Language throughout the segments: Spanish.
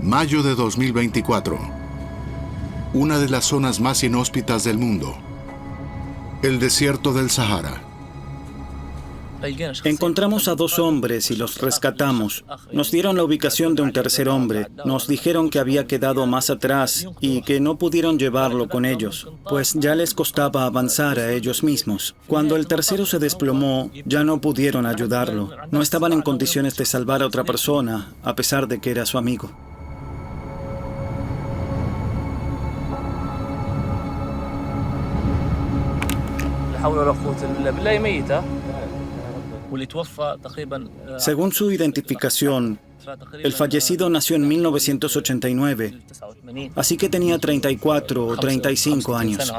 Mayo de 2024. Una de las zonas más inhóspitas del mundo. El desierto del Sahara. Encontramos a 2 hombres y los rescatamos. Nos dieron la ubicación de un tercer hombre. Nos dijeron que había quedado más atrás y que no pudieron llevarlo con ellos, pues ya les costaba avanzar a ellos mismos. Cuando el tercero se desplomó, ya no pudieron ayudarlo. No estaban en condiciones de salvar a otra persona, a pesar de que era su amigo. Según su identificación, el fallecido nació en 1989, así que tenía 34 o 35 años.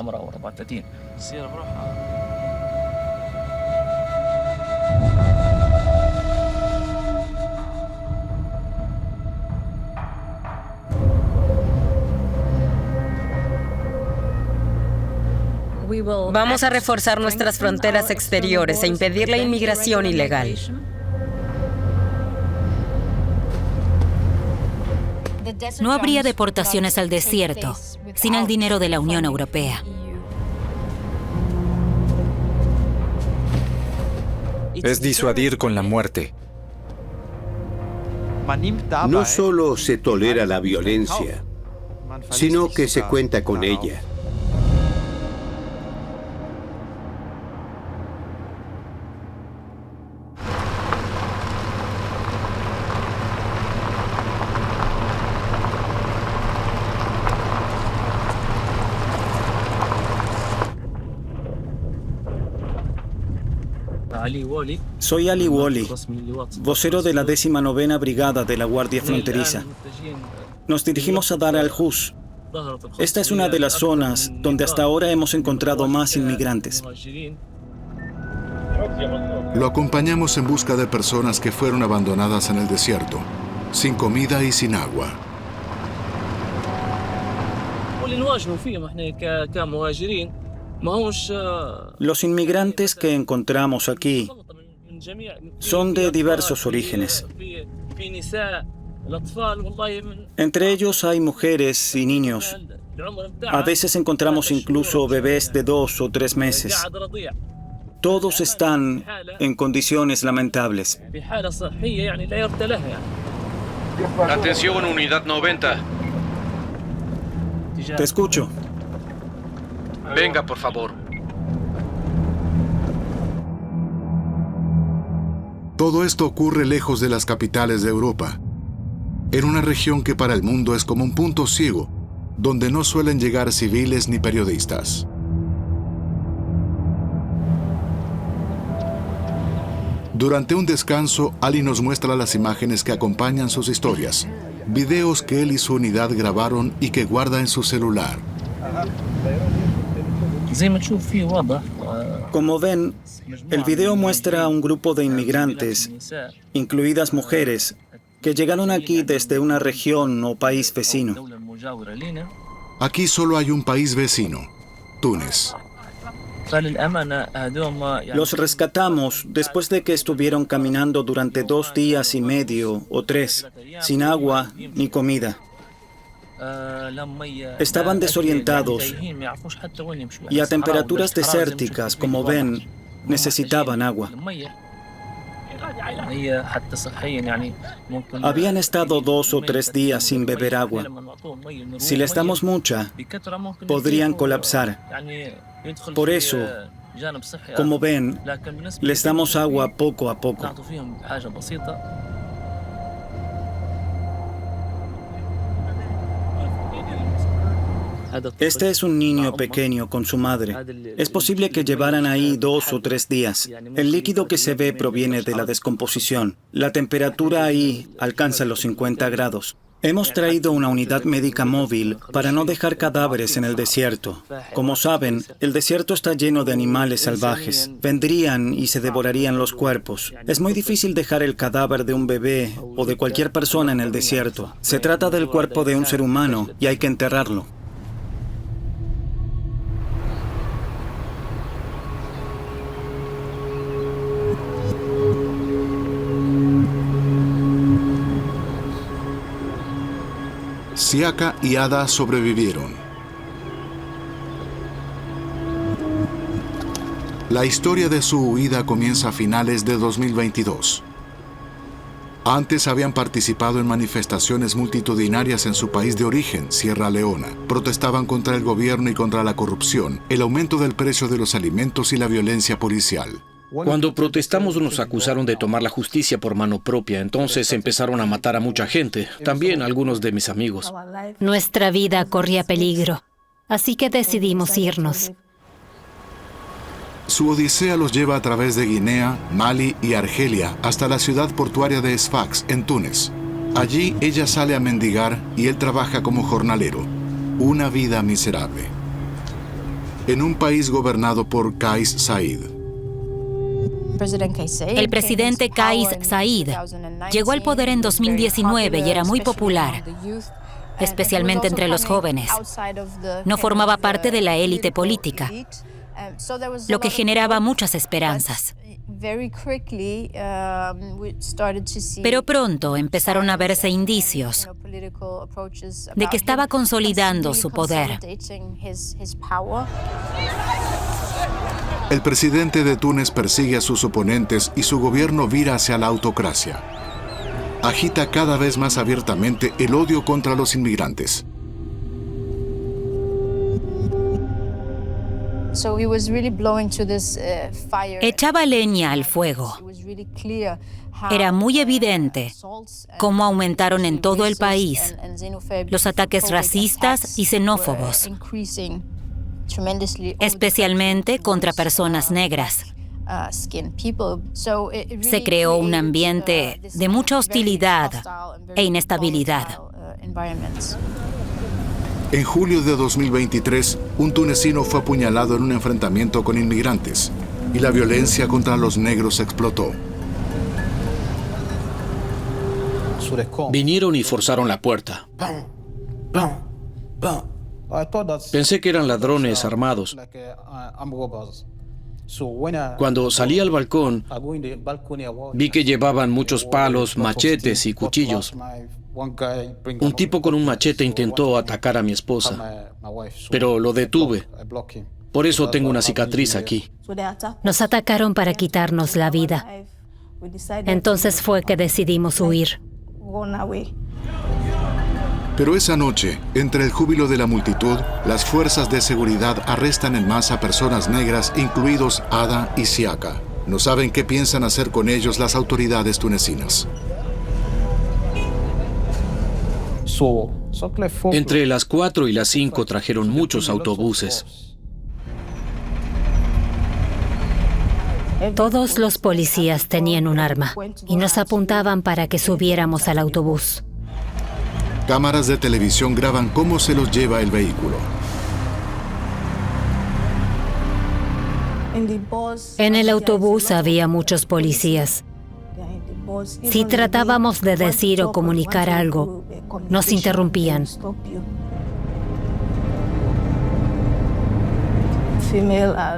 Vamos a reforzar nuestras fronteras exteriores e impedir la inmigración ilegal. No habría deportaciones al desierto sin el dinero de la Unión Europea. Es disuadir con la muerte. No solo se tolera la violencia, sino que se cuenta con ella. Soy Ali Woli, vocero de la 19ª Brigada de la Guardia Fronteriza. Nos dirigimos a Dar al-Hus. Esta es una de las zonas donde hasta ahora hemos encontrado más inmigrantes. Lo acompañamos en busca de personas que fueron abandonadas en el desierto, sin comida y sin agua. Los inmigrantes que encontramos aquí son de diversos orígenes. Entre ellos hay mujeres y niños. A veces encontramos incluso bebés de 2 o 3 meses. Todos están en condiciones lamentables. Atención, unidad 90. Te escucho. Venga, por favor. Todo esto ocurre lejos de las capitales de Europa, en una región que para el mundo es como un punto ciego, donde no suelen llegar civiles ni periodistas. Durante un descanso, Ali nos muestra las imágenes que acompañan sus historias, videos que él y su unidad grabaron y que guarda en su celular. Como ven, el video muestra a un grupo de inmigrantes, incluidas mujeres, que llegaron aquí desde una región o país vecino. Aquí solo hay un país vecino, Túnez. Los rescatamos después de que estuvieron caminando durante 2 días y medio o 3, sin agua ni comida. Estaban desorientados y a temperaturas desérticas, como ven, necesitaban agua. Habían estado 2 o 3 días sin beber agua. Si les damos mucha, podrían colapsar. Por eso, como ven, les damos agua poco a poco. Este es un niño pequeño con su madre. Es posible que llevaran ahí 2 o 3 días. El líquido que se ve proviene de la descomposición. La temperatura ahí alcanza los 50 grados. Hemos traído una unidad médica móvil para no dejar cadáveres en el desierto. Como saben, el desierto está lleno de animales salvajes. Vendrían y se devorarían los cuerpos. Es muy difícil dejar el cadáver de un bebé o de cualquier persona en el desierto. Se trata del cuerpo de un ser humano y hay que enterrarlo. Siaka y Ada sobrevivieron. La historia de su huida comienza a finales de 2022. Antes habían participado en manifestaciones multitudinarias en su país de origen, Sierra Leona. Protestaban contra el gobierno y contra la corrupción, el aumento del precio de los alimentos y la violencia policial. Cuando protestamos nos acusaron de tomar la justicia por mano propia, entonces empezaron a matar a mucha gente, también algunos de mis amigos. Nuestra vida corría peligro, así que decidimos irnos. Su odisea los lleva a través de Guinea, Mali y Argelia hasta la ciudad portuaria de Sfax, en Túnez. Allí ella sale a mendigar y él trabaja como jornalero. Una vida miserable. En un país gobernado por Kais Saied. El presidente Kais Saied llegó al poder en 2019 y era muy popular, especialmente entre los jóvenes. No formaba parte de la élite política, lo que generaba muchas esperanzas. Pero pronto empezaron a verse indicios de que estaba consolidando su poder. El presidente de Túnez persigue a sus oponentes y su gobierno vira hacia la autocracia. Agita cada vez más abiertamente el odio contra los inmigrantes. Echaba leña al fuego. Era muy evidente cómo aumentaron en todo el país los ataques racistas y xenófobos, especialmente contra personas negras. Se creó un ambiente de mucha hostilidad e inestabilidad. En julio de 2023, un tunecino fue apuñalado en un enfrentamiento con inmigrantes y la violencia contra los negros explotó. Vinieron y forzaron la puerta. Pensé que eran ladrones armados. Cuando salí al balcón, vi que llevaban muchos palos, machetes y cuchillos. Un tipo con un machete intentó atacar a mi esposa, pero lo detuve. Por eso tengo una cicatriz aquí. Nos atacaron para quitarnos la vida. Entonces fue que decidimos huir. Pero esa noche, entre el júbilo de la multitud, las fuerzas de seguridad arrestan en masa a personas negras, incluidos Ada y Siaka. No saben qué piensan hacer con ellos las autoridades tunecinas. Entre las 4 y las 5 trajeron muchos autobuses. Todos los policías tenían un arma y nos apuntaban para que subiéramos al autobús. Cámaras de televisión graban cómo se los lleva el vehículo. En el autobús había muchos policías. Si tratábamos de decir o comunicar algo, nos interrumpían.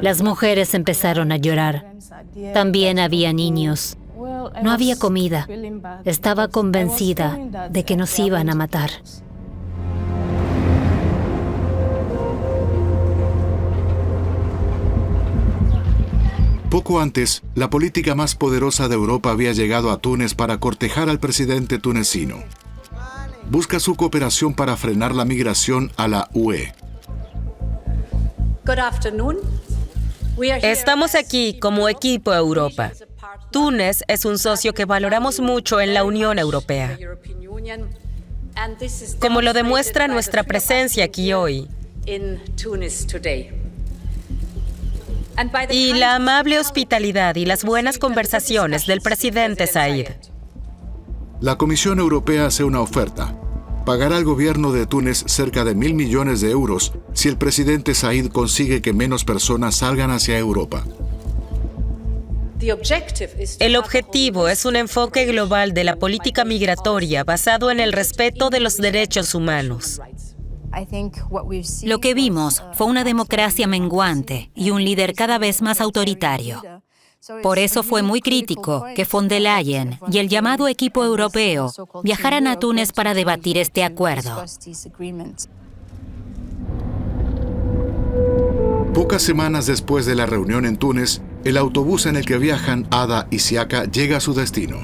Las mujeres empezaron a llorar. También había niños. No había comida. Estaba convencida de que nos iban a matar. Poco antes, la política más poderosa de Europa había llegado a Túnez para cortejar al presidente tunecino. Busca su cooperación para frenar la migración a la UE. Estamos aquí como equipo Europa. Túnez es un socio que valoramos mucho en la Unión Europea, como lo demuestra nuestra presencia aquí hoy. Y la amable hospitalidad y las buenas conversaciones del presidente Saied. La Comisión Europea hace una oferta. Pagará al gobierno de Túnez cerca de 1.000 millones de euros si el presidente Saied consigue que menos personas salgan hacia Europa. El objetivo es un enfoque global de la política migratoria basado en el respeto de los derechos humanos. Lo que vimos fue una democracia menguante y un líder cada vez más autoritario. Por eso fue muy crítico que von der Leyen y el llamado equipo europeo viajaran a Túnez para debatir este acuerdo. Pocas semanas después de la reunión en Túnez, el autobús en el que viajan Ada y Siaka llega a su destino.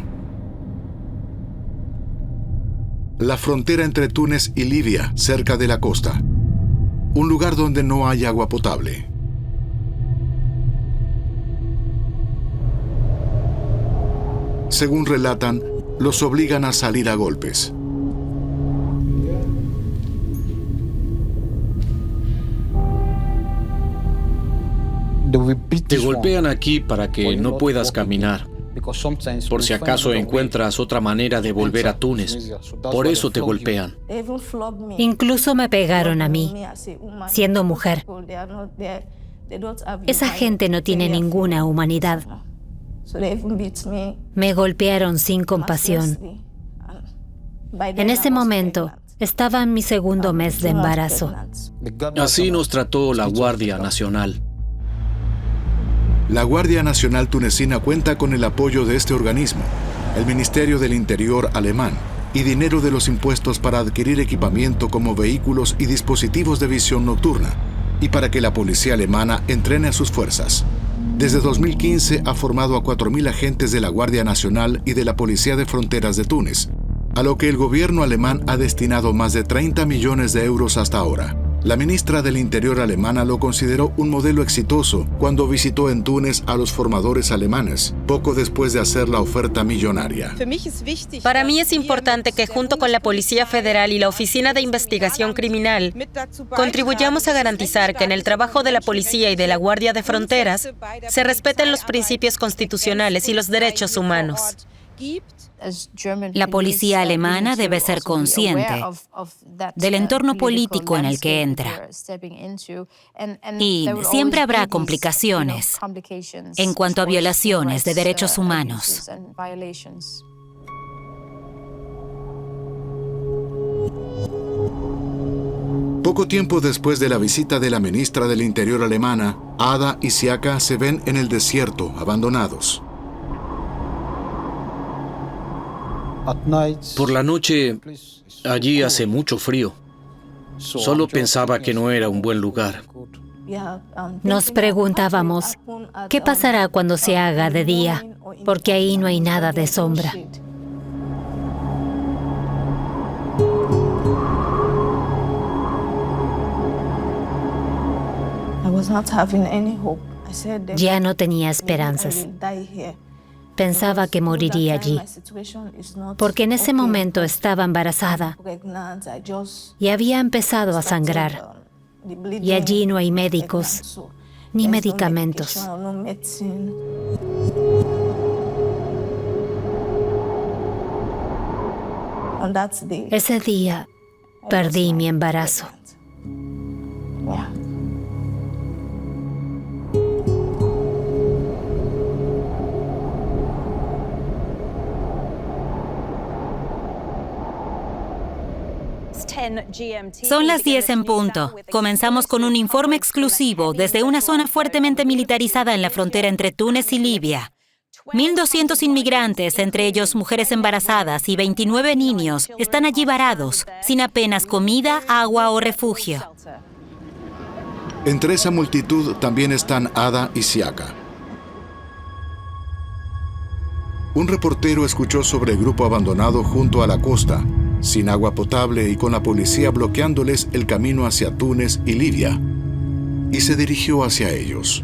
La frontera entre Túnez y Libia, cerca de la costa. Un lugar donde no hay agua potable. Según relatan, los obligan a salir a golpes. Te golpean aquí para que no puedas caminar, por si acaso encuentras otra manera de volver a Túnez. Por eso te golpean. Incluso me pegaron a mí, siendo mujer. Esa gente no tiene ninguna humanidad. Me golpearon sin compasión. En ese momento, estaba en mi segundo mes de embarazo. Así nos trató la Guardia Nacional. La Guardia Nacional tunecina cuenta con el apoyo de este organismo, el Ministerio del Interior alemán, y dinero de los impuestos para adquirir equipamiento como vehículos y dispositivos de visión nocturna, y para que la policía alemana entrene a sus fuerzas. Desde 2015 ha formado a 4.000 agentes de la Guardia Nacional y de la Policía de Fronteras de Túnez, a lo que el gobierno alemán ha destinado más de 30 millones de euros hasta ahora. La ministra del Interior alemana lo consideró un modelo exitoso cuando visitó en Túnez a los formadores alemanes, poco después de hacer la oferta millonaria. Para mí es importante que junto con la Policía Federal y la Oficina de Investigación Criminal contribuyamos a garantizar que en el trabajo de la policía y de la Guardia de Fronteras se respeten los principios constitucionales y los derechos humanos. La policía alemana debe ser consciente del entorno político en el que entra. Y siempre habrá complicaciones en cuanto a violaciones de derechos humanos. Poco tiempo después de la visita de la ministra del Interior alemana, Ada y Siaka se ven en el desierto, abandonados. Por la noche, allí hace mucho frío. Solo pensaba que no era un buen lugar. Nos preguntábamos, ¿qué pasará cuando se haga de día? Porque ahí no hay nada de sombra. Ya no tenía esperanzas. Pensaba que moriría allí, porque en ese momento estaba embarazada y había empezado a sangrar. Y allí no hay médicos ni medicamentos. Ese día perdí mi embarazo. Son las 10 en punto. Comenzamos con un informe exclusivo desde una zona fuertemente militarizada en la frontera entre Túnez y Libia. 1.200 inmigrantes, entre ellos mujeres embarazadas y 29 niños, están allí varados, sin apenas comida, agua o refugio. Entre esa multitud también están Ada y Siaka. Un reportero escuchó sobre el grupo abandonado junto a la costa, sin agua potable y con la policía bloqueándoles el camino hacia Túnez y Libia, y se dirigió hacia ellos.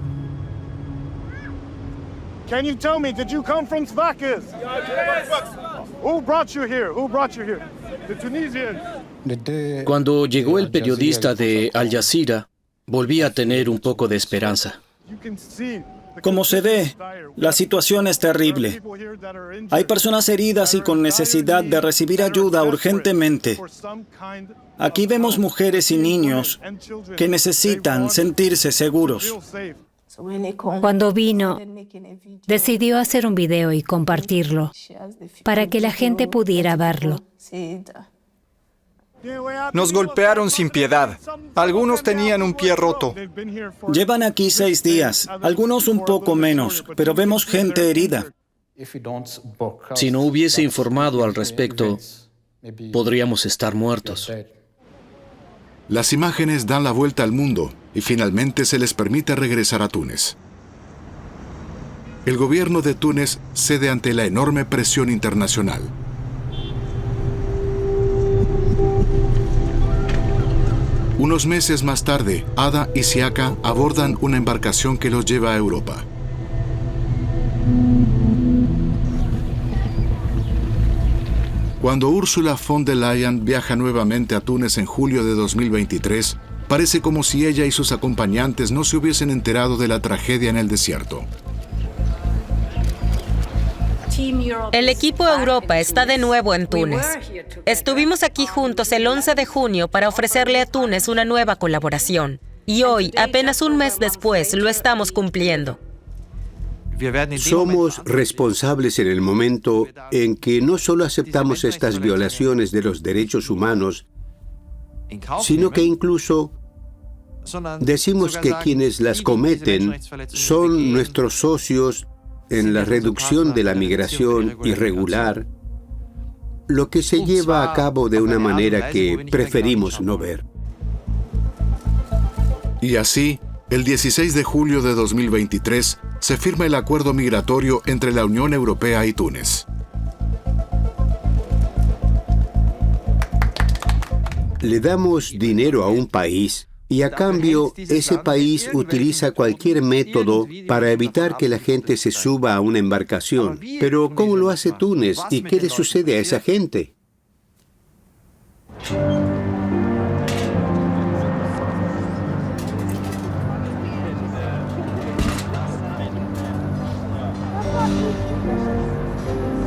Can you tell me, did you come from Svakis? Who brought you here? Who brought you here? The Tunisians. Cuando llegó el periodista de Al Jazeera, volví a tener un poco de esperanza. Como se ve, la situación es terrible. Hay personas heridas y con necesidad de recibir ayuda urgentemente. Aquí vemos mujeres y niños que necesitan sentirse seguros. Cuando vino, decidió hacer un video y compartirlo para que la gente pudiera verlo. Nos golpearon sin piedad. Algunos tenían un pie roto. Llevan aquí 6 días, algunos un poco menos, pero vemos gente herida. Si no hubiese informado al respecto, podríamos estar muertos. Las imágenes dan la vuelta al mundo y finalmente se les permite regresar a Túnez. El gobierno de Túnez cede ante la enorme presión internacional. Unos meses más tarde, Ada y Siaka abordan una embarcación que los lleva a Europa. Cuando Ursula von der Leyen viaja nuevamente a Túnez en julio de 2023, parece como si ella y sus acompañantes no se hubiesen enterado de la tragedia en el desierto. El equipo Europa está de nuevo en Túnez. Estuvimos aquí juntos el 11 de junio para ofrecerle a Túnez una nueva colaboración. Y hoy, apenas un mes después, lo estamos cumpliendo. Somos responsables en el momento en que no solo aceptamos estas violaciones de los derechos humanos, sino que incluso decimos que quienes las cometen son nuestros socios en la reducción de la migración irregular, lo que se lleva a cabo de una manera que preferimos no ver. Y así, el 16 de julio de 2023, se firma el acuerdo migratorio entre la Unión Europea y Túnez. Le damos dinero a un país y a cambio ese país utiliza cualquier método para evitar que la gente se suba a una embarcación. Pero ¿cómo lo hace Túnez y qué le sucede a esa gente?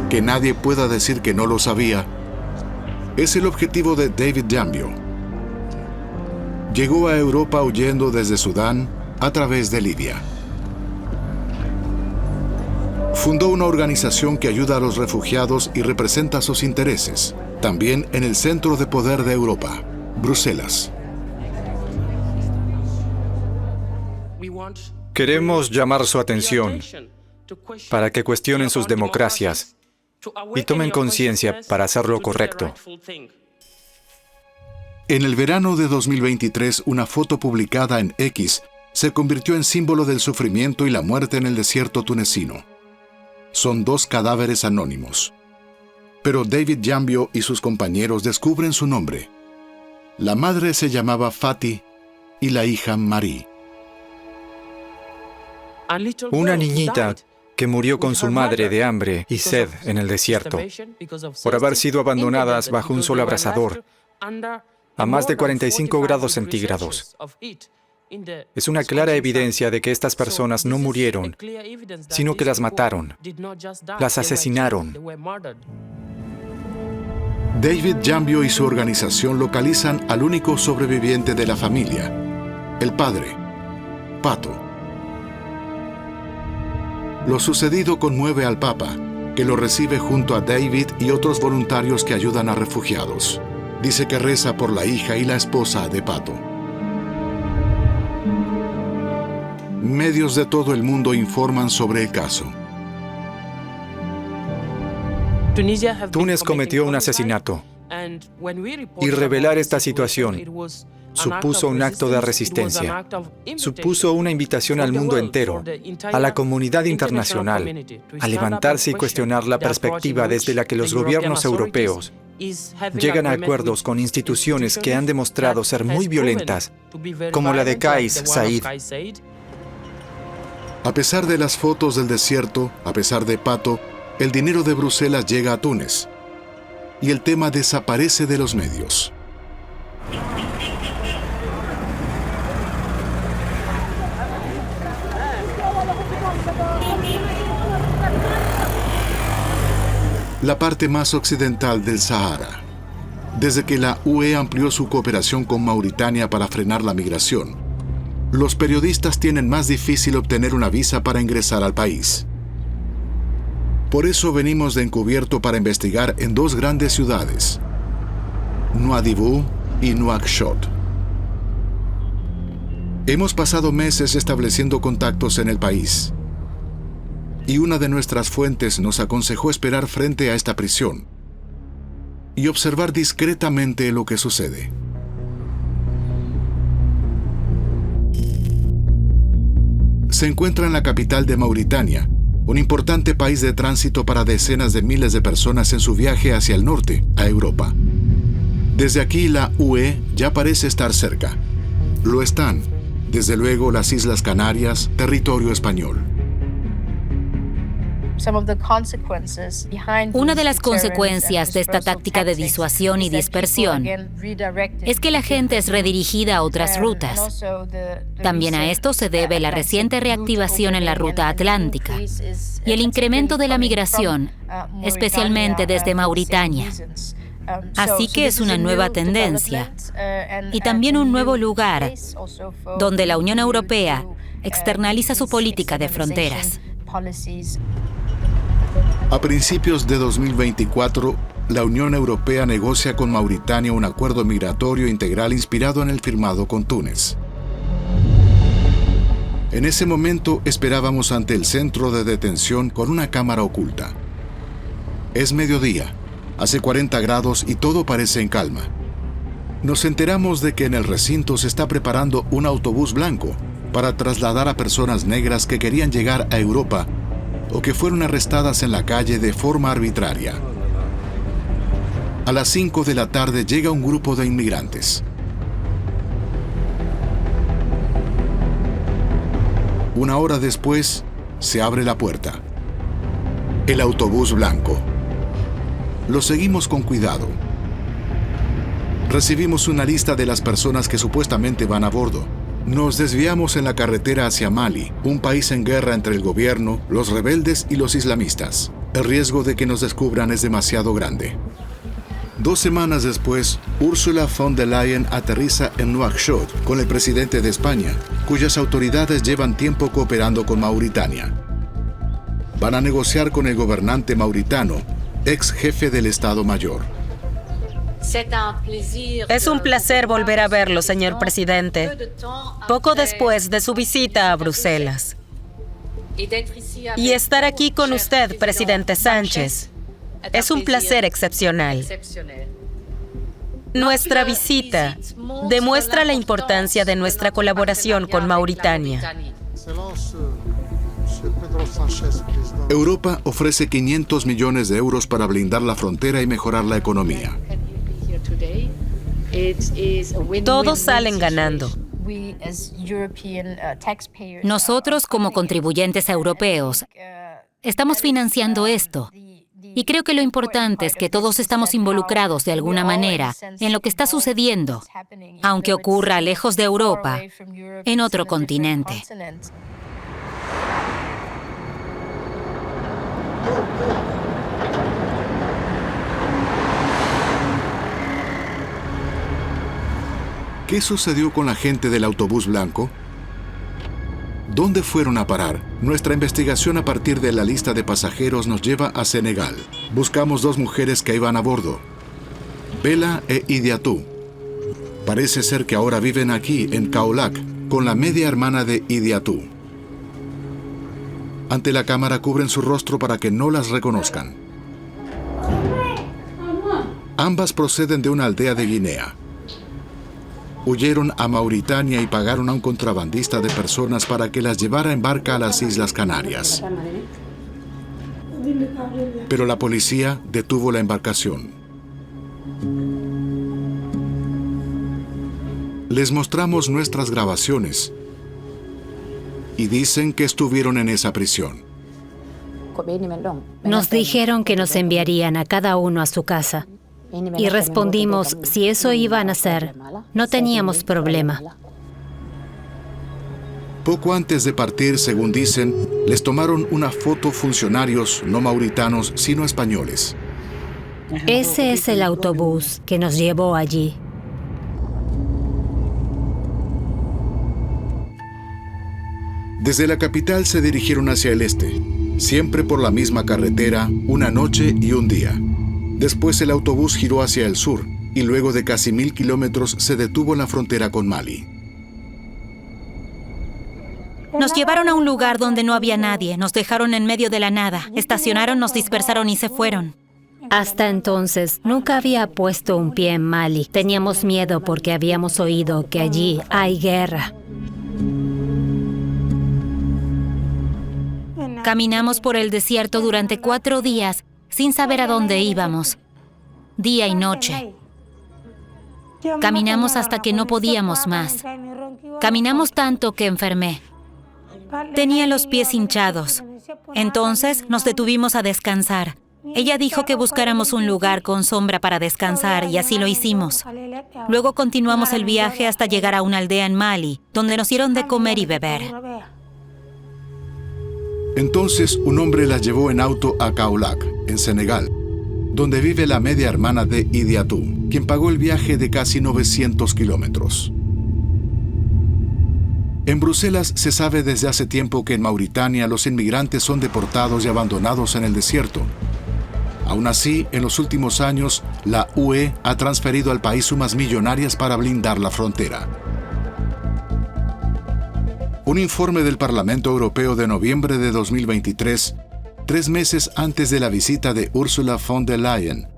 Que nadie pueda decir que no lo sabía, es el objetivo de David Jambio. Llegó a Europa huyendo desde Sudán a través de Libia. Fundó una organización que ayuda a los refugiados y representa sus intereses, también en el centro de poder de Europa, Bruselas. Queremos llamar su atención para que cuestionen sus democracias y tomen conciencia para hacer lo correcto. En el verano de 2023, una foto publicada en X se convirtió en símbolo del sufrimiento y la muerte en el desierto tunecino. Son 2 cadáveres anónimos. Pero David Jambio y sus compañeros descubren su nombre. La madre se llamaba Fati y la hija Marie. Una niñita que murió con su madre de hambre y sed en el desierto, por haber sido abandonadas bajo un sol abrasador, a más de 45 grados centígrados. Es una clara evidencia de que estas personas no murieron, sino que las mataron, las asesinaron. David Jambio y su organización localizan al único sobreviviente de la familia, el padre, Pato. Lo sucedido conmueve al Papa, que lo recibe junto a David y otros voluntarios que ayudan a refugiados. Dice que reza por la hija y la esposa de Pato. Medios de todo el mundo informan sobre el caso. Túnez cometió un asesinato y revelar esta situación supuso un acto de resistencia, supuso una invitación al mundo entero, a la comunidad internacional, a levantarse y cuestionar la perspectiva desde la que los gobiernos europeos llegan a acuerdos con instituciones que han demostrado ser muy violentas, como la de Kais Saied. A pesar de las fotos del desierto, a pesar de Pato, el dinero de Bruselas llega a Túnez y el tema desaparece de los medios. La parte más occidental del Sahara. Desde que la UE amplió su cooperación con Mauritania para frenar la migración, los periodistas tienen más difícil obtener una visa para ingresar al país. Por eso venimos de encubierto para investigar en 2 grandes ciudades. Nouadhibou y Nouakchott. Hemos pasado meses estableciendo contactos en el país. Y una de nuestras fuentes nos aconsejó esperar frente a esta prisión y observar discretamente lo que sucede. Se encuentra en la capital de Mauritania, un importante país de tránsito para decenas de miles de personas en su viaje hacia el norte, a Europa. Desde aquí la UE ya parece estar cerca. Lo están, desde luego, las Islas Canarias, territorio español. Una de las consecuencias de esta táctica de disuasión y dispersión es que la gente es redirigida a otras rutas. También a esto se debe la reciente reactivación en la ruta atlántica y el incremento de la migración, especialmente desde Mauritania. Así que es una nueva tendencia y también un nuevo lugar donde la Unión Europea externaliza su política de fronteras. A principios de 2024, la Unión Europea negocia con Mauritania un acuerdo migratorio integral inspirado en el firmado con Túnez. En ese momento esperábamos ante el centro de detención con una cámara oculta. Es mediodía, hace 40 grados y todo parece en calma. Nos enteramos de que en el recinto se está preparando un autobús blanco para trasladar a personas negras que querían llegar a Europa o que fueron arrestadas en la calle de forma arbitraria. A las 5 de la tarde llega un grupo de inmigrantes. Una hora después, se abre la puerta. El autobús blanco. Lo seguimos con cuidado. Recibimos una lista de las personas que supuestamente van a bordo. Nos desviamos en la carretera hacia Mali, un país en guerra entre el gobierno, los rebeldes y los islamistas. El riesgo de que nos descubran es demasiado grande. 2 semanas después, Ursula von der Leyen aterriza en Nouakchott con el presidente de España, cuyas autoridades llevan tiempo cooperando con Mauritania. Van a negociar con el gobernante mauritano, ex jefe del Estado Mayor. Es un placer volver a verlo, señor presidente, poco después de su visita a Bruselas. Y estar aquí con usted, presidente Sánchez, es un placer excepcional. Nuestra visita demuestra la importancia de nuestra colaboración con Mauritania. Europa ofrece 500 millones de euros para blindar la frontera y mejorar la economía. Todos salen ganando. Nosotros, como contribuyentes europeos, estamos financiando esto. Y creo que lo importante es que todos estamos involucrados de alguna manera en lo que está sucediendo, aunque ocurra lejos de Europa, en otro continente. ¿Qué sucedió con la gente del autobús blanco? ¿Dónde fueron a parar? Nuestra investigación a partir de la lista de pasajeros nos lleva a Senegal. Buscamos 2 mujeres que iban a bordo, Bella e Idiatou. Parece ser que ahora viven aquí, en Kaolack, con la media hermana de Idiatou. Ante la cámara cubren su rostro para que no las reconozcan. Ambas proceden de una aldea de Guinea. Huyeron a Mauritania y pagaron a un contrabandista de personas para que las llevara en barca a las Islas Canarias. Pero la policía detuvo la embarcación. Les mostramos nuestras grabaciones y dicen que estuvieron en esa prisión. Nos dijeron que nos enviarían a cada uno a su casa. Y respondimos, si eso iban a hacer, no teníamos problema. Poco antes de partir, según dicen, les tomaron una foto funcionarios no mauritanos, sino españoles. Ese es el autobús que nos llevó allí. Desde la capital se dirigieron hacia el este, siempre por la misma carretera, una noche y un día. Después el autobús giró hacia el sur, y luego de casi 1000 kilómetros se detuvo en la frontera con Mali. Nos llevaron a un lugar donde no había nadie, nos dejaron en medio de la nada, estacionaron, nos dispersaron y se fueron. Hasta entonces, nunca había puesto un pie en Mali. Teníamos miedo porque habíamos oído que allí hay guerra. Caminamos por el desierto durante 4 días, sin saber a dónde íbamos, día y noche. Caminamos hasta que no podíamos más. Caminamos tanto que enfermé. Tenía los pies hinchados. Entonces nos detuvimos a descansar. Ella dijo que buscáramos un lugar con sombra para descansar y así lo hicimos. Luego continuamos el viaje hasta llegar a una aldea en Mali, donde nos dieron de comer y beber. Entonces un hombre la llevó en auto a Kaolack, en Senegal, donde vive la media hermana de Idi Atou, quien pagó el viaje de casi 900 kilómetros. En Bruselas se sabe desde hace tiempo que en Mauritania los inmigrantes son deportados y abandonados en el desierto. Aún así, en los últimos años, la UE ha transferido al país sumas millonarias para blindar la frontera. Un informe del Parlamento Europeo de noviembre de 2023, 3 meses antes de la visita de Ursula von der Leyen,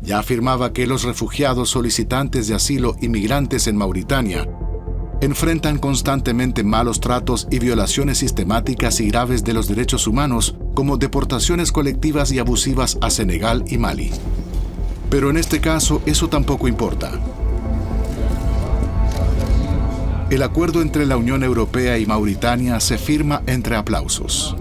ya afirmaba que los refugiados solicitantes de asilo y migrantes en Mauritania enfrentan constantemente malos tratos y violaciones sistemáticas y graves de los derechos humanos, como deportaciones colectivas y abusivas a Senegal y Mali. Pero en este caso, eso tampoco importa. El acuerdo entre la Unión Europea y Mauritania se firma entre aplausos.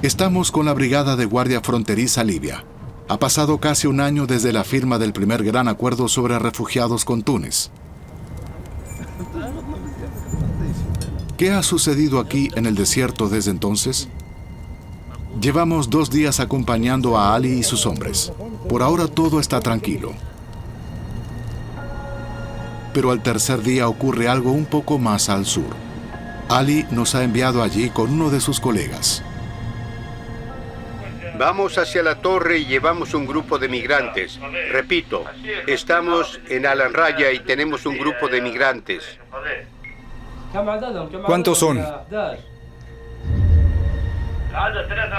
Estamos con la Brigada de Guardia Fronteriza Libia. Ha pasado casi un año desde la firma del primer gran acuerdo sobre refugiados con Túnez. ¿Qué ha sucedido aquí en el desierto desde entonces? Llevamos 2 días acompañando a Ali y sus hombres. Por ahora todo está tranquilo. Pero al tercer día ocurre algo un poco más al sur. Ali nos ha enviado allí con uno de sus colegas. Vamos hacia la torre y llevamos un grupo de migrantes. Repito, estamos en Al Raya y tenemos un grupo de migrantes. ¿Cuántos son?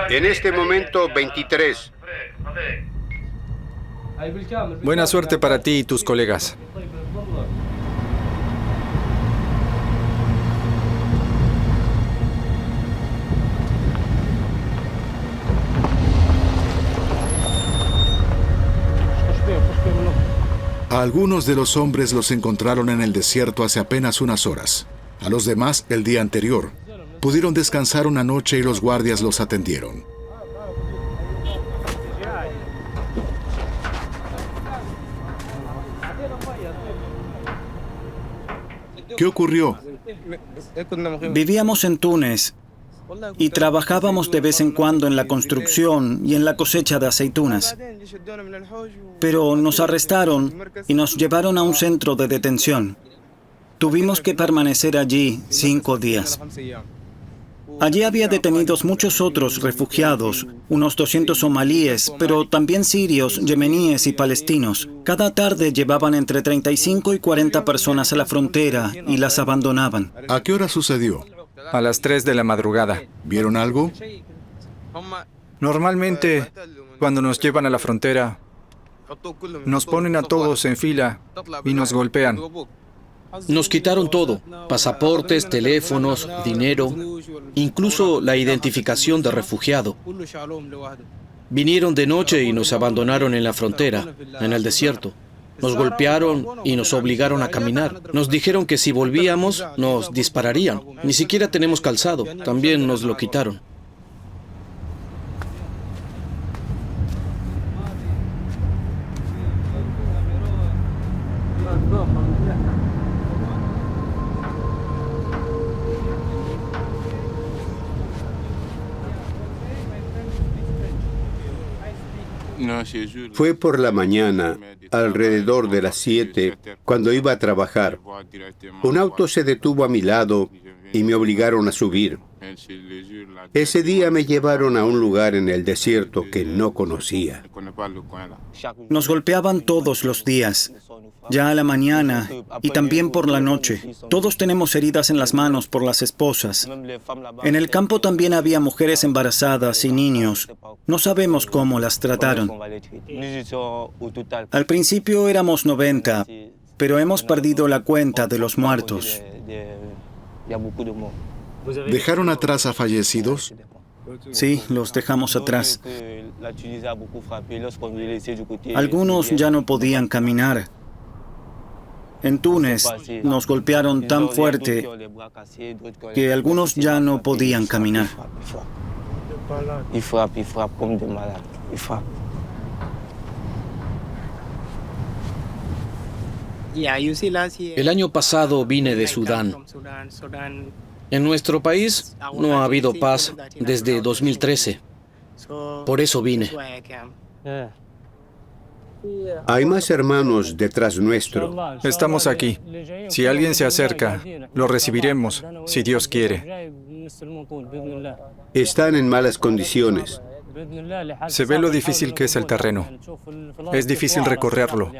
En este momento, 23. Buena suerte para ti y tus colegas. A algunos de los hombres los encontraron en el desierto hace apenas unas horas. A los demás, el día anterior. Pudieron descansar una noche y los guardias los atendieron. ¿Qué ocurrió? Vivíamos en Túnez y trabajábamos de vez en cuando en la construcción y en la cosecha de aceitunas. Pero nos arrestaron y nos llevaron a un centro de detención. Tuvimos que permanecer allí 5 días. Allí había detenidos muchos otros refugiados, unos 200 somalíes, pero también sirios, yemeníes y palestinos. Cada tarde llevaban entre 35 y 40 personas a la frontera y las abandonaban. ¿A qué hora sucedió? A las 3 de la madrugada. ¿Vieron algo? Normalmente, cuando nos llevan a la frontera, nos ponen a todos en fila y nos golpean. Nos quitaron todo, pasaportes, teléfonos, dinero, incluso la identificación de refugiado. Vinieron de noche y nos abandonaron en la frontera, en el desierto. Nos golpearon y nos obligaron a caminar. Nos dijeron que si volvíamos, nos dispararían. Ni siquiera tenemos calzado. También nos lo quitaron. Fue por la mañana, alrededor de las 7, cuando iba a trabajar. Un auto se detuvo a mi lado y me obligaron a subir. Ese día me llevaron a un lugar en el desierto que no conocía. Nos golpeaban todos los días, ya a la mañana y también por la noche. Todos tenemos heridas en las manos por las esposas. En el campo también había mujeres embarazadas y niños. No sabemos cómo las trataron. Al principio éramos 90, pero hemos perdido la cuenta de los muertos. ¿Dejaron atrás a fallecidos? Sí, los dejamos atrás. Algunos ya no podían caminar. En Túnez nos golpearon tan fuerte que algunos ya no podían caminar. El año pasado vine de Sudán. En nuestro país no ha habido paz desde 2013. Por eso vine. Hay más hermanos detrás nuestro. Estamos aquí. Si alguien se acerca, lo recibiremos, si Dios quiere. Están en malas condiciones. Se ve lo difícil que es el terreno. Es difícil recorrerlo,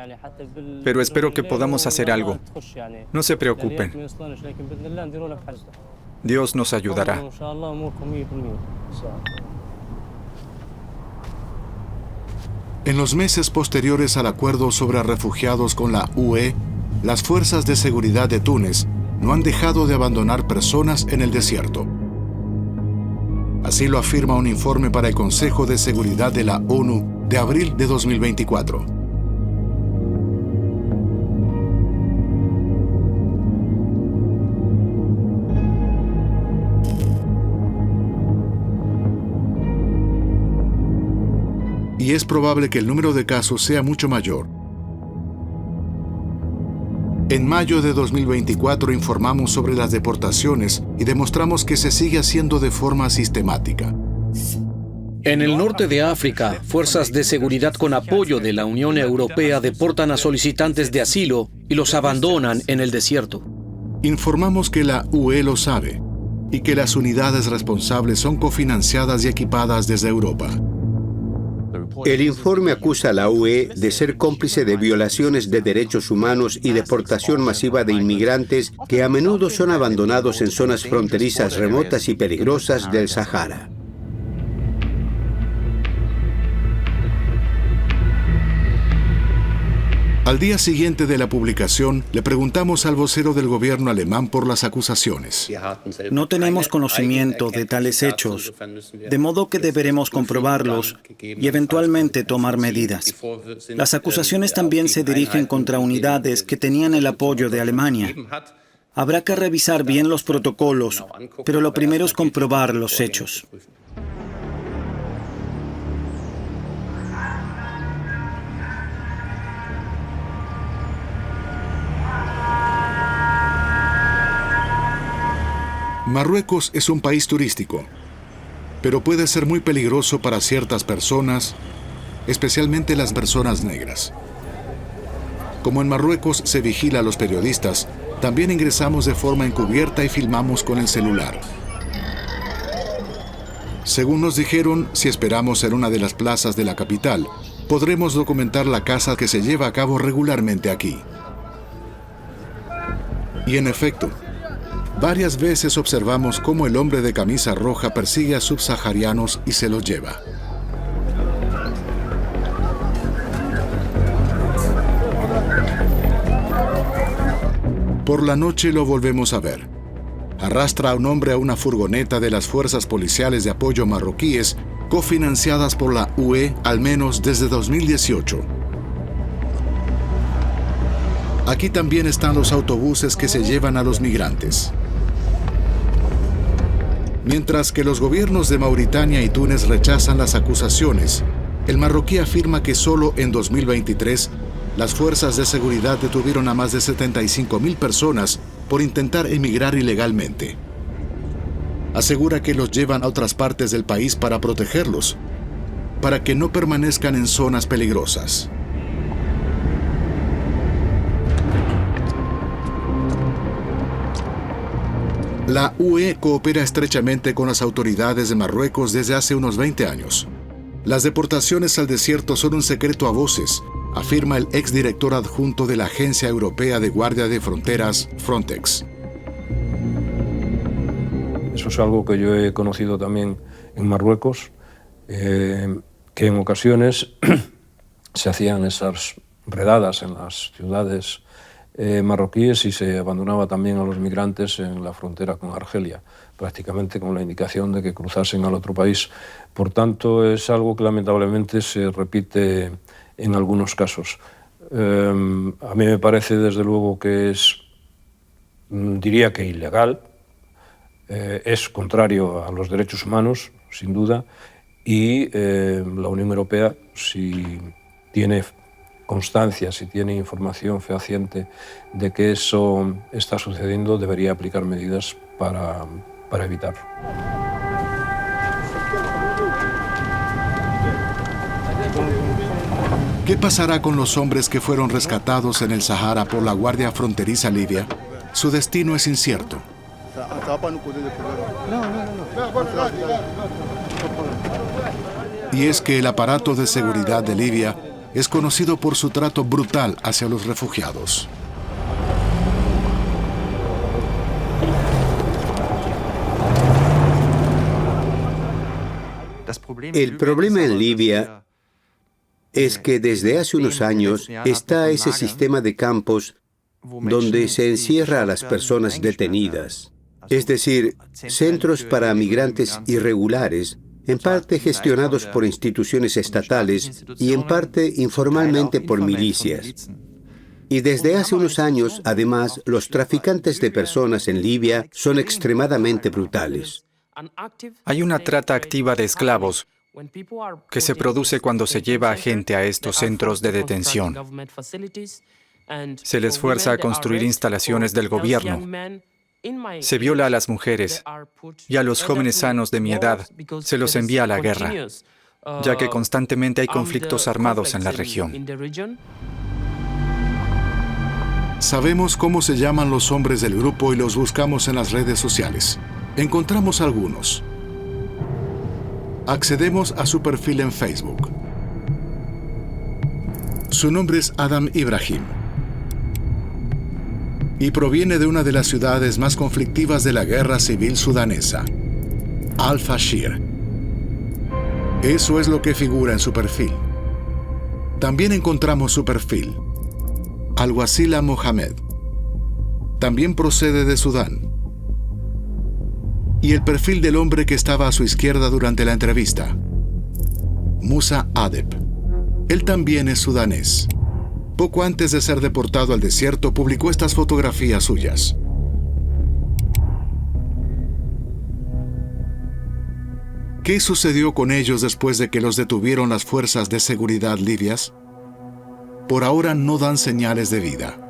pero espero que podamos hacer algo. No se preocupen. Dios nos ayudará. En los meses posteriores al acuerdo sobre refugiados con la UE, las fuerzas de seguridad de Túnez no han dejado de abandonar personas en el desierto. Así lo afirma un informe para el Consejo de Seguridad de la ONU de abril de 2024. Y es probable que el número de casos sea mucho mayor. En mayo de 2024 informamos sobre las deportaciones y demostramos que se sigue haciendo de forma sistemática. En el norte de África, fuerzas de seguridad con apoyo de la Unión Europea deportan a solicitantes de asilo y los abandonan en el desierto. Informamos que la UE lo sabe y que las unidades responsables son cofinanciadas y equipadas desde Europa. El informe acusa a la UE de ser cómplice de violaciones de derechos humanos y deportación masiva de inmigrantes que a menudo son abandonados en zonas fronterizas remotas y peligrosas del Sahara. Al día siguiente de la publicación, le preguntamos al vocero del gobierno alemán por las acusaciones. No tenemos conocimiento de tales hechos, de modo que deberemos comprobarlos y eventualmente tomar medidas. Las acusaciones también se dirigen contra unidades que tenían el apoyo de Alemania. Habrá que revisar bien los protocolos, pero lo primero es comprobar los hechos. Marruecos es un país turístico, pero puede ser muy peligroso para ciertas personas, especialmente las personas negras. Como en Marruecos se vigila a los periodistas, también ingresamos de forma encubierta y filmamos con el celular. Según nos dijeron, si esperamos en una de las plazas de la capital, podremos documentar la caza que se lleva a cabo regularmente aquí. Y en efecto, varias veces observamos cómo el hombre de camisa roja persigue a subsaharianos y se los lleva. Por la noche lo volvemos a ver. Arrastra a un hombre a una furgoneta de las fuerzas policiales de apoyo marroquíes, cofinanciadas por la UE al menos desde 2018. Aquí también están los autobuses que se llevan a los migrantes. Mientras que los gobiernos de Mauritania y Túnez rechazan las acusaciones, el marroquí afirma que solo en 2023 las fuerzas de seguridad detuvieron a más de 75,000 personas por intentar emigrar ilegalmente. Asegura que los llevan a otras partes del país para protegerlos. para que no permanezcan en zonas peligrosas. La UE coopera estrechamente con las autoridades de Marruecos desde hace unos 20 años. Las deportaciones al desierto son un secreto a voces, afirma el exdirector adjunto de la Agencia Europea de Guardia de Fronteras, Frontex. Eso es algo que yo he conocido también en Marruecos, que en ocasiones se hacían esas redadas en las ciudades marroquíes y se abandonaba también a los migrantes en la frontera con Argelia, prácticamente con la indicación de que cruzasen al otro país. Por tanto, es algo que lamentablemente se repite en algunos casos. A mí me parece desde luego que es, diría que ilegal, es contrario a los derechos humanos, sin duda, y la Unión Europea, si tiene constancia, si tiene información fehaciente de que eso está sucediendo, debería aplicar medidas para evitarlo. ¿Qué pasará con los hombres que fueron rescatados en el Sahara por la Guardia Fronteriza Libia? Su destino es incierto. Y es que el aparato de seguridad de Libia es conocido por su trato brutal hacia los refugiados. El problema en Libia es que desde hace unos años está ese sistema de campos donde se encierra a las personas detenidas, es decir, centros para migrantes irregulares, en parte gestionados por instituciones estatales y en parte informalmente por milicias. Y desde hace unos años, además, los traficantes de personas en Libia son extremadamente brutales. Hay una trata activa de esclavos que se produce cuando se lleva a gente a estos centros de detención. Se les fuerza a construir instalaciones del gobierno. Se viola a las mujeres y a los jóvenes sanos de mi edad se los envía a la guerra, ya que constantemente hay conflictos armados en la región. Sabemos cómo se llaman los hombres del grupo y los buscamos en las redes sociales. Encontramos algunos. Accedemos a su perfil en Facebook. Su nombre es Adam Ibrahim y proviene de una de las ciudades más conflictivas de la guerra civil sudanesa, Al-Fashir. Eso es lo que figura en su perfil. También encontramos su perfil, Al-Wasila Mohamed. También procede de Sudán. Y el perfil del hombre que estaba a su izquierda durante la entrevista, Musa Adep. Él también es sudanés. Poco antes de ser deportado al desierto, publicó estas fotografías suyas. ¿Qué sucedió con ellos después de que los detuvieron las fuerzas de seguridad libias? Por ahora no dan señales de vida.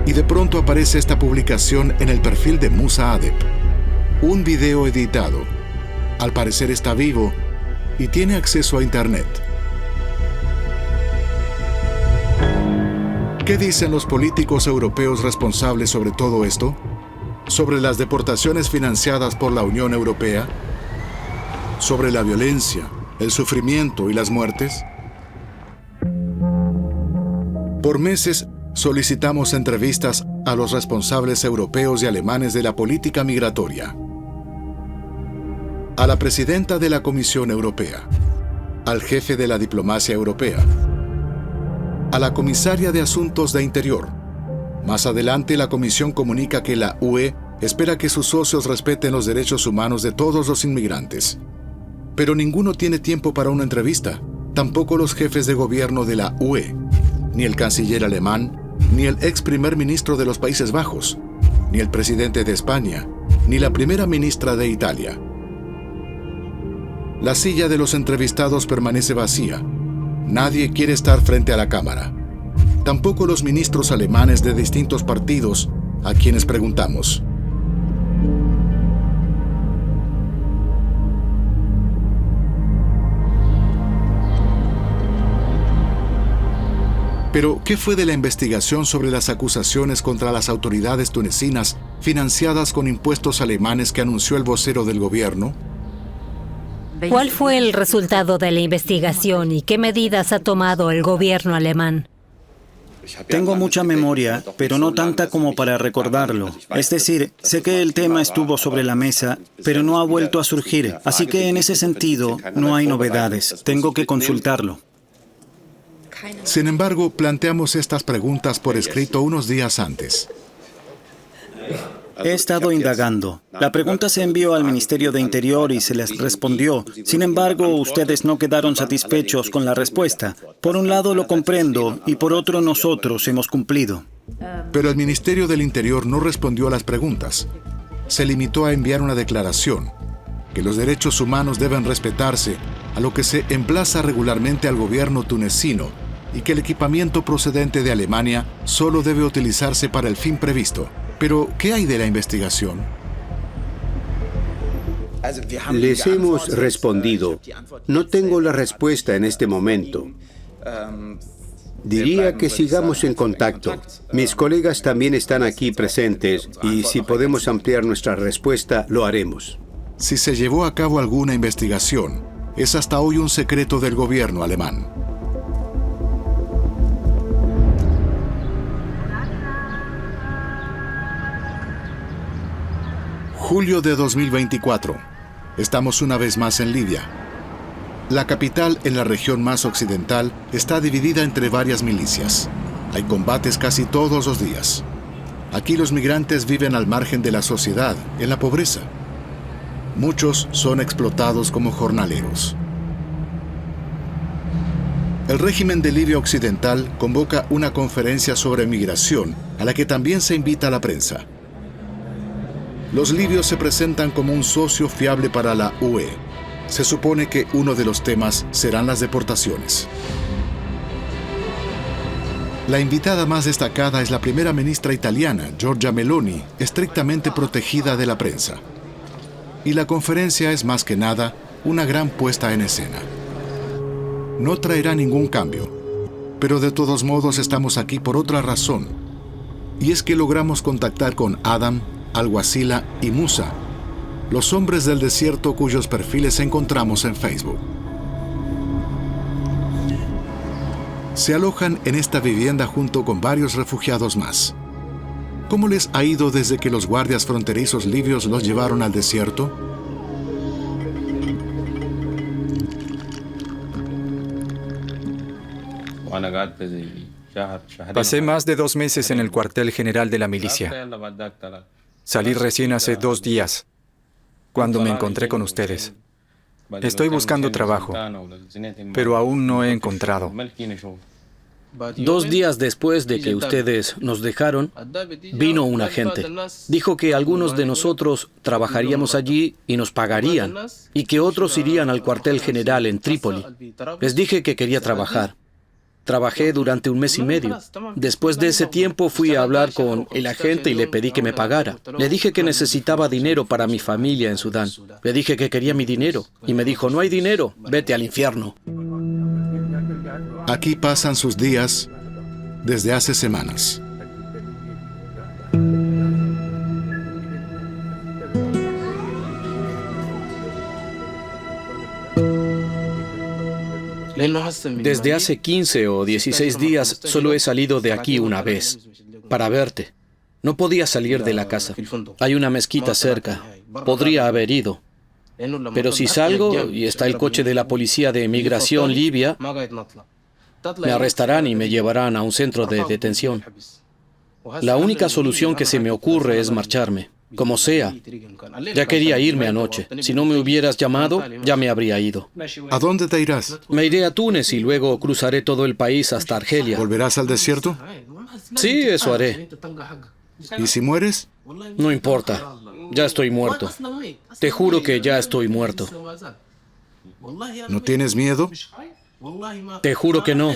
Y de pronto aparece esta publicación en el perfil de Musa Adep. Un video editado. Al parecer está vivo y tiene acceso a Internet. ¿Qué dicen los políticos europeos responsables sobre todo esto? ¿Sobre las deportaciones financiadas por la Unión Europea? ¿Sobre la violencia, el sufrimiento y las muertes? Por meses solicitamos entrevistas a los responsables europeos y alemanes de la política migratoria, a la presidenta de la Comisión Europea, al jefe de la diplomacia europea, a la comisaria de Asuntos de Interior. Más adelante, la Comisión comunica que la UE espera que sus socios respeten los derechos humanos de todos los inmigrantes. Pero ninguno tiene tiempo para una entrevista, tampoco los jefes de gobierno de la UE, ni el canciller alemán, ni el ex primer ministro de los Países Bajos, ni el presidente de España, ni la primera ministra de Italia. La silla de los entrevistados permanece vacía. Nadie quiere estar frente a la cámara. Tampoco los ministros alemanes de distintos partidos a quienes preguntamos. Pero, ¿qué fue de la investigación sobre las acusaciones contra las autoridades tunecinas financiadas con impuestos alemanes que anunció el vocero del gobierno? ¿Cuál fue el resultado de la investigación y qué medidas ha tomado el gobierno alemán? Tengo mucha memoria, pero no tanta como para recordarlo. Es decir, sé que el tema estuvo sobre la mesa, pero no ha vuelto a surgir. Así que en ese sentido, no hay novedades. Tengo que consultarlo. Sin embargo, planteamos estas preguntas por escrito unos días antes. He estado indagando. La pregunta se envió al Ministerio de Interior y se les respondió. Sin embargo, ustedes no quedaron satisfechos con la respuesta. Por un lado lo comprendo y por otro nosotros hemos cumplido. Pero el Ministerio del Interior no respondió a las preguntas. Se limitó a enviar una declaración, que los derechos humanos deben respetarse, a lo que se emplaza regularmente al gobierno tunecino y que el equipamiento procedente de Alemania solo debe utilizarse para el fin previsto. Pero, ¿qué hay de la investigación? Les hemos respondido. No tengo la respuesta en este momento. Diría que sigamos en contacto. Mis colegas también están aquí presentes y si podemos ampliar nuestra respuesta, lo haremos. Si se llevó a cabo alguna investigación, es hasta hoy un secreto del gobierno alemán. Julio de 2024. Estamos una vez más en Libia. La capital, en la región más occidental, está dividida entre varias milicias. Hay combates casi todos los días. Aquí los migrantes viven al margen de la sociedad, en la pobreza. Muchos son explotados como jornaleros. El régimen de Libia Occidental convoca una conferencia sobre migración, a la que también se invita a la prensa. Los libios se presentan como un socio fiable para la UE. Se supone que uno de los temas serán las deportaciones. La invitada más destacada es la primera ministra italiana, Giorgia Meloni, estrictamente protegida de la prensa. Y la conferencia es más que nada una gran puesta en escena. No traerá ningún cambio, pero de todos modos estamos aquí por otra razón. Y es que logramos contactar con Adam, Al-Wasila y Musa, los hombres del desierto cuyos perfiles encontramos en Facebook. Se alojan en esta vivienda junto con varios refugiados más. ¿Cómo les ha ido desde que los guardias fronterizos libios los llevaron al desierto? Pasé más de 2 meses en el cuartel general de la milicia. Salí recién hace 2 días, cuando me encontré con ustedes. Estoy buscando trabajo, pero aún no he encontrado. 2 días después de que ustedes nos dejaron, vino un agente. Dijo que algunos de nosotros trabajaríamos allí y nos pagarían, y que otros irían al cuartel general en Trípoli. Les dije que quería trabajar. Trabajé durante 1 mes y medio. Después de ese tiempo fui a hablar con el agente y le pedí que me pagara. Le dije que necesitaba dinero para mi familia en Sudán. Le dije que quería mi dinero y me dijo, no hay dinero, vete al infierno. Aquí pasan sus días desde hace semanas. Desde hace 15 o 16 días solo he salido de aquí una vez, para verte. No podía salir de la casa. Hay una mezquita cerca. Podría haber ido. Pero si salgo y está el coche de la policía de migración libia, me arrestarán y me llevarán a un centro de detención. La única solución que se me ocurre es marcharme, como sea. Ya quería irme anoche. Si no me hubieras llamado, ya me habría ido. ¿A dónde te irás? Me iré a Túnez y luego cruzaré todo el país hasta Argelia. ¿Volverás al desierto? Sí, eso haré. ¿Y si mueres? No importa. Ya estoy muerto. Te juro que ya estoy muerto. ¿No tienes miedo? Te juro que no.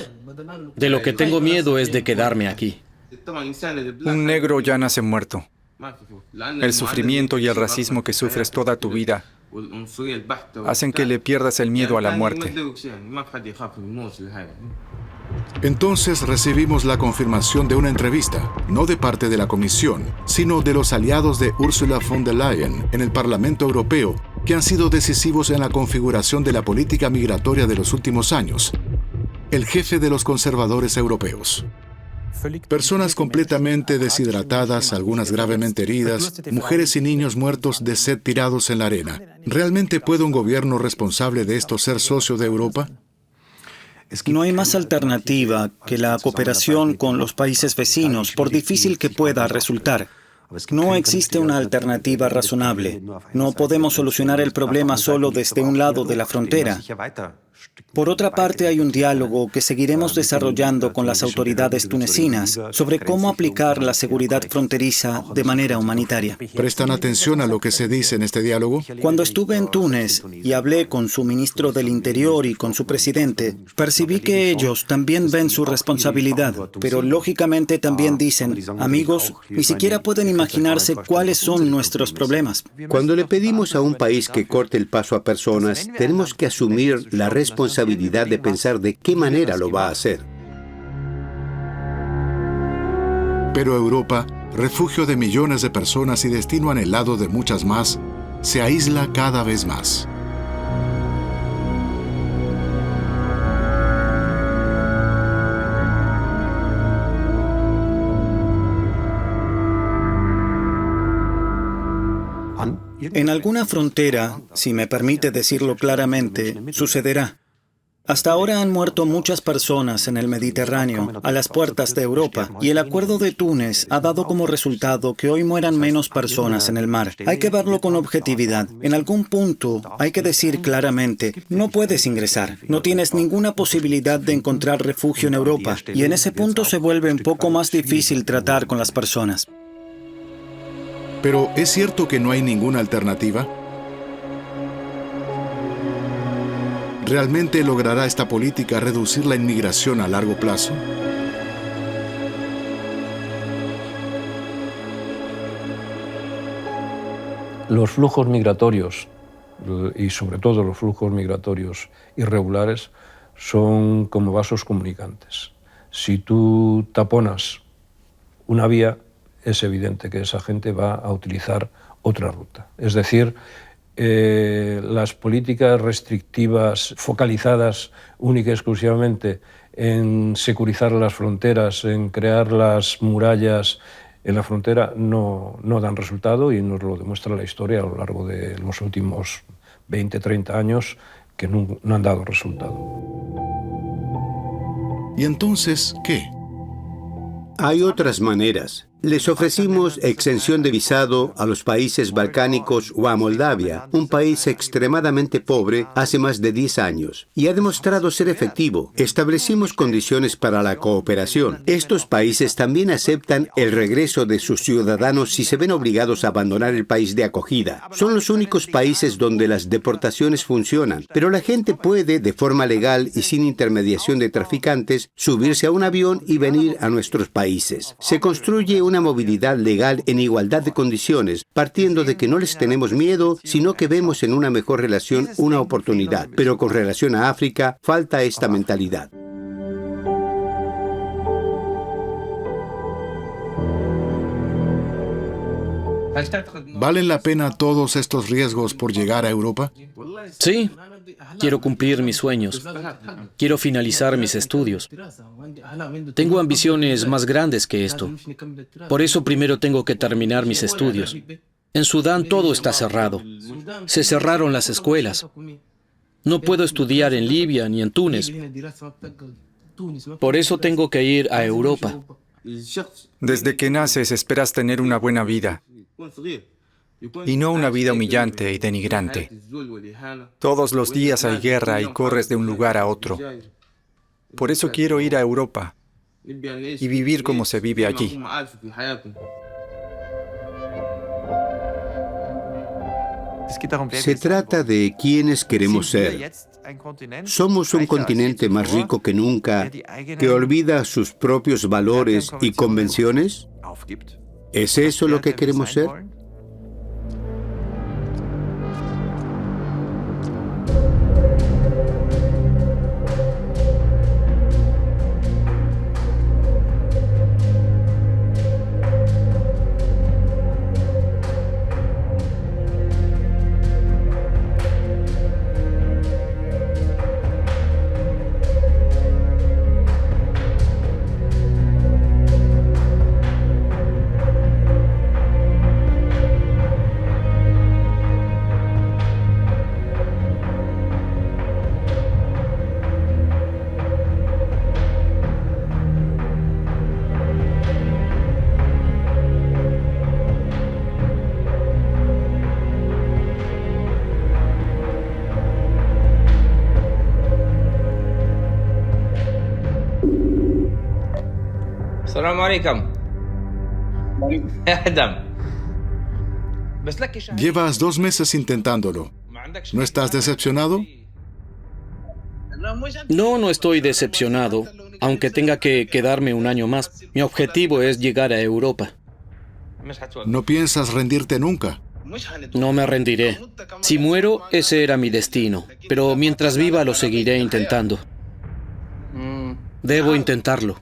De lo que tengo miedo es de quedarme aquí. Un negro ya nace muerto. El sufrimiento y el racismo que sufres toda tu vida hacen que le pierdas el miedo a la muerte. Entonces recibimos la confirmación de una entrevista, no de parte de la Comisión, sino de los aliados de Ursula von der Leyen en el Parlamento Europeo, que han sido decisivos en la configuración de la política migratoria de los últimos años. El jefe de los conservadores europeos. Personas completamente deshidratadas, algunas gravemente heridas, mujeres y niños muertos de sed tirados en la arena. ¿Realmente puede un gobierno responsable de esto ser socio de Europa? No hay más alternativa que la cooperación con los países vecinos, por difícil que pueda resultar. No existe una alternativa razonable. No podemos solucionar el problema solo desde un lado de la frontera. Por otra parte, hay un diálogo que seguiremos desarrollando con las autoridades tunecinas sobre cómo aplicar la seguridad fronteriza de manera humanitaria. ¿Prestan atención a lo que se dice en este diálogo? Cuando estuve en Túnez y hablé con su ministro del Interior y con su presidente, percibí que ellos también ven su responsabilidad, pero lógicamente también dicen, amigos, ni siquiera pueden imaginarse cuáles son nuestros problemas. Cuando le pedimos a un país que corte el paso a personas, tenemos que asumir la responsabilidad de pensar de qué manera lo va a hacer. Pero Europa, refugio de millones de personas y destino anhelado de muchas más, se aísla cada vez más. En alguna frontera, si me permite decirlo claramente, sucederá. Hasta ahora han muerto muchas personas en el Mediterráneo, a las puertas de Europa, y el acuerdo de Túnez ha dado como resultado que hoy mueran menos personas en el mar. Hay que verlo con objetividad. En algún punto hay que decir claramente, no puedes ingresar, no tienes ninguna posibilidad de encontrar refugio en Europa, y en ese punto se vuelve un poco más difícil tratar con las personas. Pero ¿es cierto que no hay ninguna alternativa? ¿Realmente logrará esta política reducir la inmigración a largo plazo? Los flujos migratorios, y sobre todo los flujos migratorios irregulares, son como vasos comunicantes. Si tú taponas una vía, es evidente que esa gente va a utilizar otra ruta. Es decir, las políticas restrictivas focalizadas única y exclusivamente en securizar las fronteras, en crear las murallas en la frontera, no dan resultado, y nos lo demuestra la historia a lo largo de los últimos 20, 30 años, que no han dado resultado. ¿Y entonces qué? Hay otras maneras. Les ofrecimos exención de visado a los países balcánicos o a Moldavia, un país extremadamente pobre, hace más de 10 años, y ha demostrado ser efectivo. Establecimos condiciones para la cooperación. Estos países también aceptan el regreso de sus ciudadanos si se ven obligados a abandonar el país de acogida. Son los únicos países donde las deportaciones funcionan, pero la gente puede, de forma legal y sin intermediación de traficantes, subirse a un avión y venir a nuestros países. Se construye una movilidad legal en igualdad de condiciones, partiendo de que no les tenemos miedo, sino que vemos en una mejor relación una oportunidad. Pero con relación a África, falta esta mentalidad. ¿Valen la pena todos estos riesgos por llegar a Europa? Sí, quiero cumplir mis sueños. Quiero finalizar mis estudios. Tengo ambiciones más grandes que esto. Por eso primero tengo que terminar mis estudios. En Sudán todo está cerrado. Se cerraron las escuelas. No puedo estudiar en Libia ni en Túnez. Por eso tengo que ir a Europa. Desde que naces esperas tener una buena vida, y no una vida humillante y denigrante. Todos los días hay guerra y corres de un lugar a otro. Por eso quiero ir a Europa y vivir como se vive allí. Se trata de quiénes queremos ser. Somos un continente más rico que nunca, que olvida sus propios valores y convenciones. ¿Es eso lo que queremos ser? Llevas 2 meses intentándolo. ¿No estás decepcionado? No estoy decepcionado, aunque tenga que quedarme un año más. Mi objetivo es llegar a Europa. ¿No piensas rendirte nunca? No me rendiré. Si muero, ese era mi destino. Pero mientras viva lo seguiré intentando. Debo intentarlo.